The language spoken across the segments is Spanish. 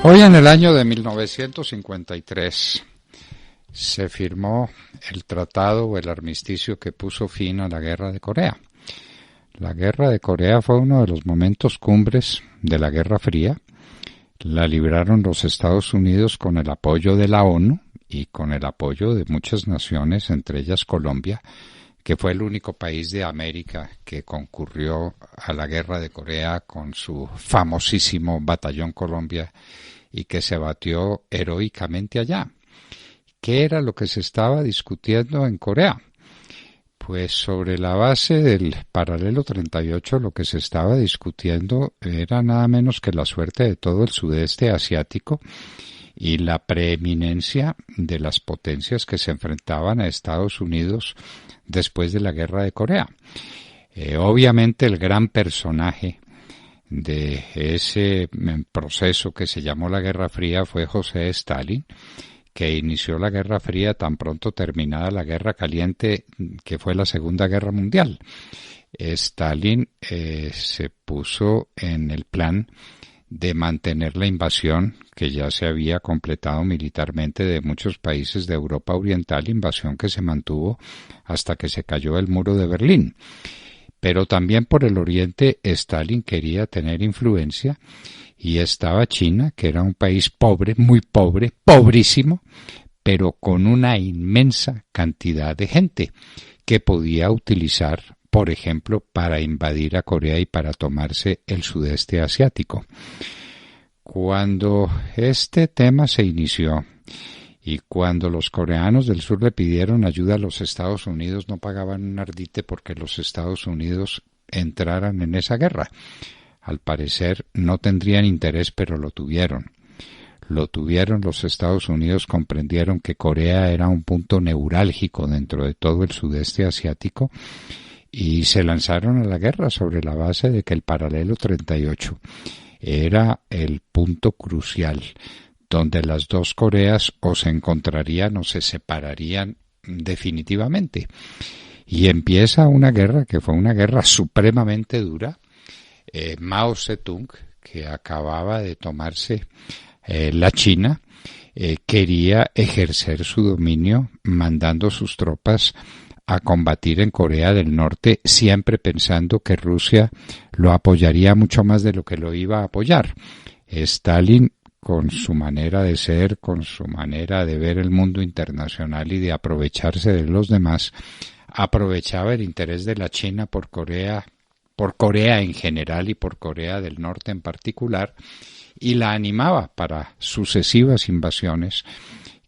Hoy en el año de 1953 se firmó el tratado o el armisticio que puso fin a la Guerra de Corea. La Guerra de Corea fue uno de los momentos cumbres de la Guerra Fría. La libraron los Estados Unidos con el apoyo de la ONU y con el apoyo de muchas naciones, entre ellas Colombia, que fue el único país de América que concurrió a la Guerra de Corea con su famosísimo Batallón Colombia y que se batió heroicamente allá. ¿Qué era lo que se estaba discutiendo en Corea? Pues sobre la base del paralelo 38 lo que se estaba discutiendo era nada menos que la suerte de todo el sudeste asiático y la preeminencia de las potencias que se enfrentaban a Estados Unidos después de la Guerra de Corea. Obviamente el gran personaje de ese proceso que se llamó la Guerra Fría fue José Stalin, que inició la Guerra Fría tan pronto terminada la Guerra Caliente, que fue la Segunda Guerra Mundial. Stalin se puso en el plan de mantener la invasión que ya se había completado militarmente de muchos países de Europa Oriental, invasión que se mantuvo hasta que se cayó el muro de Berlín. Pero también por el oriente Stalin quería tener influencia y estaba China, que era un país pobre, muy pobre, pobrísimo, pero con una inmensa cantidad de gente que podía utilizar, por ejemplo, para invadir a Corea y para tomarse el sudeste asiático. Cuando este tema se inició y cuando los coreanos del sur le pidieron ayuda a los Estados Unidos, no pagaban un ardite porque los Estados Unidos entraran en esa guerra. Al parecer no tendrían interés, pero lo tuvieron. Lo tuvieron, los Estados Unidos comprendieron que Corea era un punto neurálgico dentro de todo el sudeste asiático y se lanzaron a la guerra sobre la base de que el paralelo 38 era el punto crucial donde las dos Coreas o se encontrarían o se separarían definitivamente. Y empieza una guerra que fue una guerra supremamente dura. Mao Zedong, que acababa de tomarse la China, quería ejercer su dominio mandando sus tropas a combatir en Corea del Norte, siempre pensando que Rusia lo apoyaría mucho más de lo que lo iba a apoyar. Stalin, con su manera de ser, con su manera de ver el mundo internacional y de aprovecharse de los demás, aprovechaba el interés de la China por Corea en general y por Corea del Norte en particular, y la animaba para sucesivas invasiones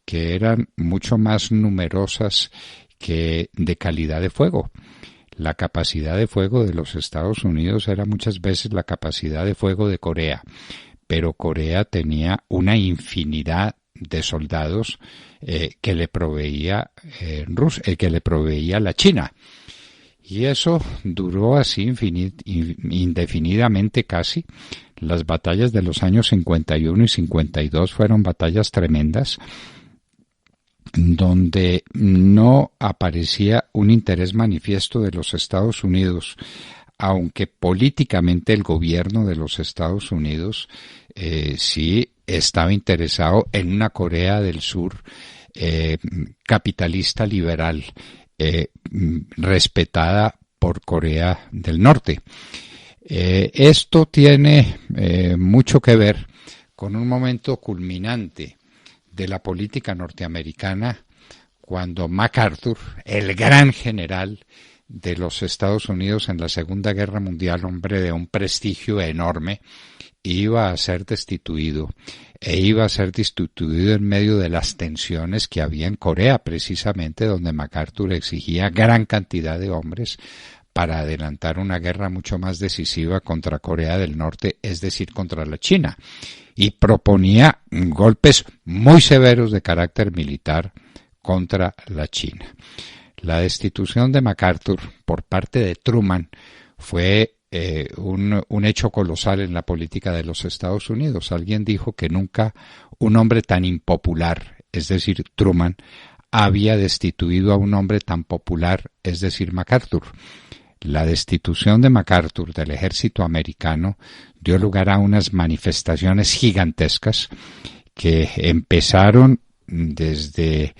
que eran mucho más numerosas que de calidad de fuego. La capacidad de fuego de los Estados Unidos era muchas veces la capacidad de fuego de Corea, pero Corea tenía una infinidad de soldados que le proveía la China. Y eso duró así indefinidamente casi. Las batallas de los años 51 y 52 fueron batallas tremendas, donde no aparecía un interés manifiesto de los Estados Unidos, aunque políticamente el gobierno de los Estados Unidos sí estaba interesado en una Corea del Sur capitalista liberal, respetada por Corea del Norte. Esto tiene mucho que ver con un momento culminante de la política norteamericana, cuando MacArthur, el gran general de los Estados Unidos en la Segunda Guerra Mundial, hombre de un prestigio enorme, iba a ser destituido en medio de las tensiones que había en Corea, precisamente donde MacArthur exigía gran cantidad de hombres para adelantar una guerra mucho más decisiva contra Corea del Norte, es decir, contra la China, y proponía golpes muy severos de carácter militar contra la China. La destitución de MacArthur por parte de Truman fue un hecho colosal en la política de los Estados Unidos. Alguien dijo que nunca un hombre tan impopular, es decir, Truman, había destituido a un hombre tan popular, es decir, MacArthur. la destitución de MacArthur del ejército americano dio lugar a unas manifestaciones gigantescas que empezaron desde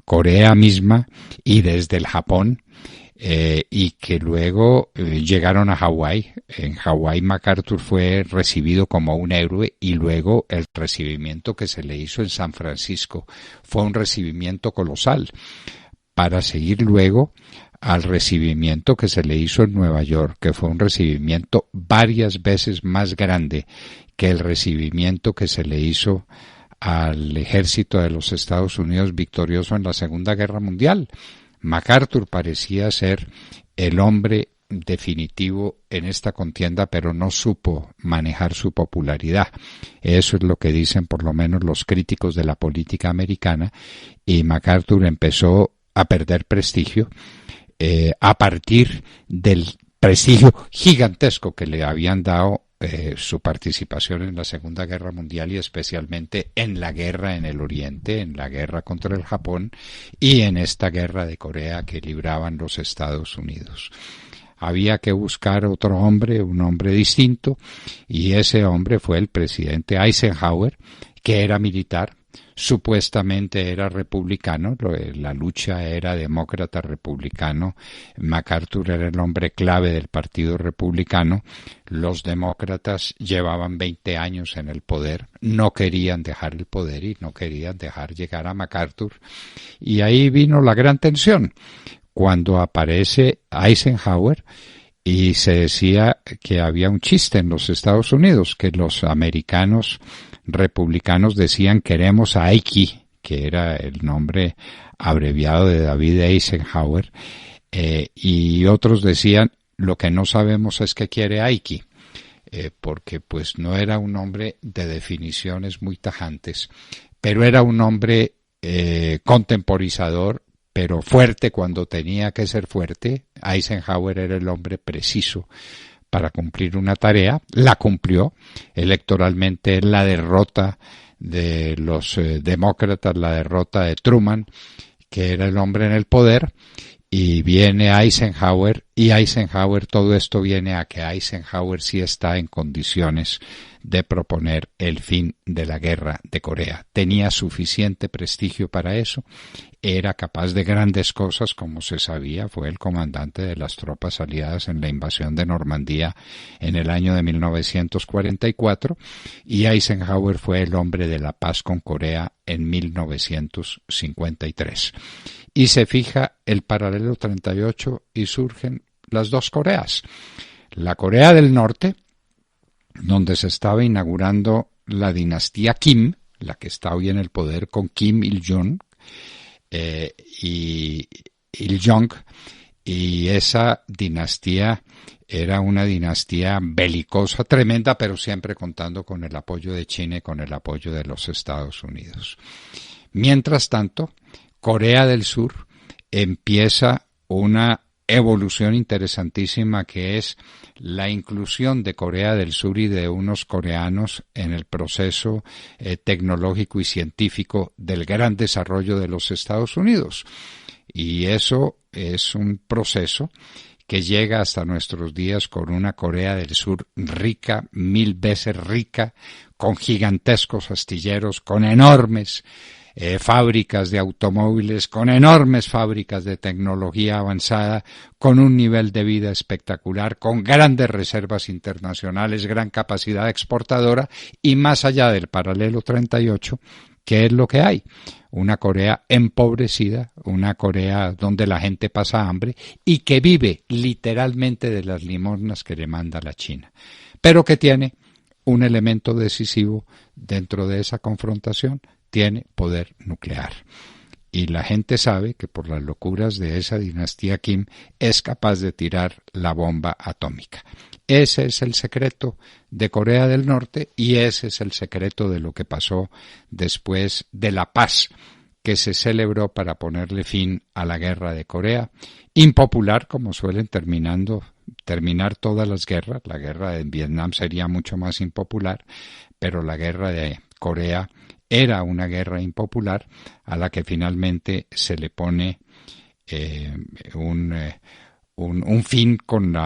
Corea misma y desde el Japón, y que luego llegaron a Hawái. En Hawái MacArthur fue recibido como un héroe, y luego el recibimiento que se le hizo en San Francisco fue un recibimiento colosal, para seguir luego al recibimiento que se le hizo en Nueva York, que fue un recibimiento varias veces más grande que el recibimiento que se le hizo al ejército de los Estados Unidos victorioso en la Segunda Guerra Mundial. MacArthur parecía ser el hombre definitivo en esta contienda, pero no supo manejar su popularidad. Eso es lo que dicen por lo menos los críticos de la política americana, y MacArthur empezó a perder prestigio a partir del prestigio gigantesco que le habían dado su participación en la Segunda Guerra Mundial, y especialmente en la guerra en el Oriente, en la guerra contra el Japón y en esta guerra de Corea que libraban los Estados Unidos. Había que buscar otro hombre, un hombre distinto, y ese hombre fue el presidente Eisenhower, que era militar. Supuestamente era republicano, la lucha era demócrata-republicano. MacArthur era el hombre clave del Partido Republicano. Los demócratas llevaban 20 años en el poder, no querían dejar el poder y no querían dejar llegar a MacArthur. Y ahí vino la gran tensión, cuando aparece Eisenhower. Y se decía que había un chiste en los Estados Unidos, que los americanos republicanos decían queremos a Ike, que era el nombre abreviado de David Eisenhower, y otros decían lo que no sabemos es qué quiere Ike, porque pues no era un hombre de definiciones muy tajantes, pero era un hombre contemporizador, pero fuerte cuando tenía que ser fuerte. Eisenhower era el hombre preciso para cumplir una tarea, la cumplió electoralmente. La derrota de los demócratas, la derrota de Truman, que era el hombre en el poder, y viene Eisenhower, y Eisenhower, todo esto viene a que Eisenhower sí está en condiciones de proponer el fin de la guerra de Corea. Tenía suficiente prestigio para eso, era capaz de grandes cosas, como se sabía, fue el comandante de las tropas aliadas en la invasión de Normandía en el año de 1944, y Eisenhower fue el hombre de la paz con Corea en 1953. Y se fija el paralelo 38 y surgen las dos Coreas. La Corea del Norte, donde se estaba inaugurando la dinastía Kim, la que está hoy en el poder con Kim Il-jung, y esa dinastía era una dinastía belicosa tremenda, pero siempre contando con el apoyo de China y con el apoyo de los Estados Unidos. Mientras tanto, Corea del Sur empieza una evolución interesantísima, que es la inclusión de Corea del Sur y de unos coreanos en el proceso tecnológico y científico del gran desarrollo de los Estados Unidos. Y eso es un proceso que llega hasta nuestros días con una Corea del Sur rica, 1000 veces rica, con gigantescos astilleros, con enormes fábricas de automóviles, con enormes fábricas de tecnología avanzada, con un nivel de vida espectacular, con grandes reservas internacionales, gran capacidad exportadora, y más allá del paralelo 38, ¿qué es lo que hay? Una Corea empobrecida, una Corea donde la gente pasa hambre y que vive literalmente de las limosnas que le manda la China, pero que tiene un elemento decisivo dentro de esa confrontación: tiene poder nuclear. Y la gente sabe que por las locuras de esa dinastía Kim es capaz de tirar la bomba atómica. Ese es el secreto de Corea del Norte, y ese es el secreto de lo que pasó después de la paz que se celebró para ponerle fin a la guerra de Corea. Impopular, como suelen terminar todas las guerras. La guerra de Vietnam sería mucho más impopular, pero la guerra de Corea era una guerra impopular a la que finalmente se le pone un fin con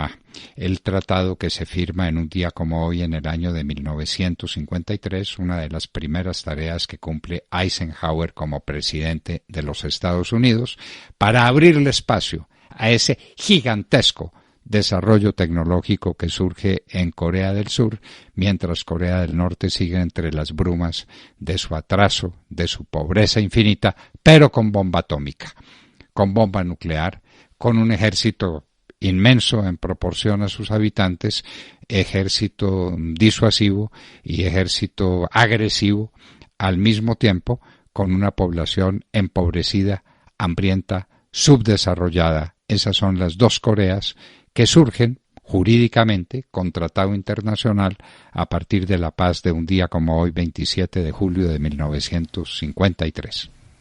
el tratado que se firma en un día como hoy en el año de 1953, una de las primeras tareas que cumple Eisenhower como presidente de los Estados Unidos, para abrirle espacio a ese gigantesco desarrollo tecnológico que surge en Corea del Sur, mientras Corea del Norte sigue entre las brumas de su atraso, de su pobreza infinita, pero con bomba atómica, con bomba nuclear, con un ejército inmenso en proporción a sus habitantes, ejército disuasivo y ejército agresivo, al mismo tiempo con una población empobrecida, hambrienta, subdesarrollada. Esas son las dos Coreas que surgen jurídicamente con tratado internacional a partir de la paz de un día como hoy, 27 de julio de 1953.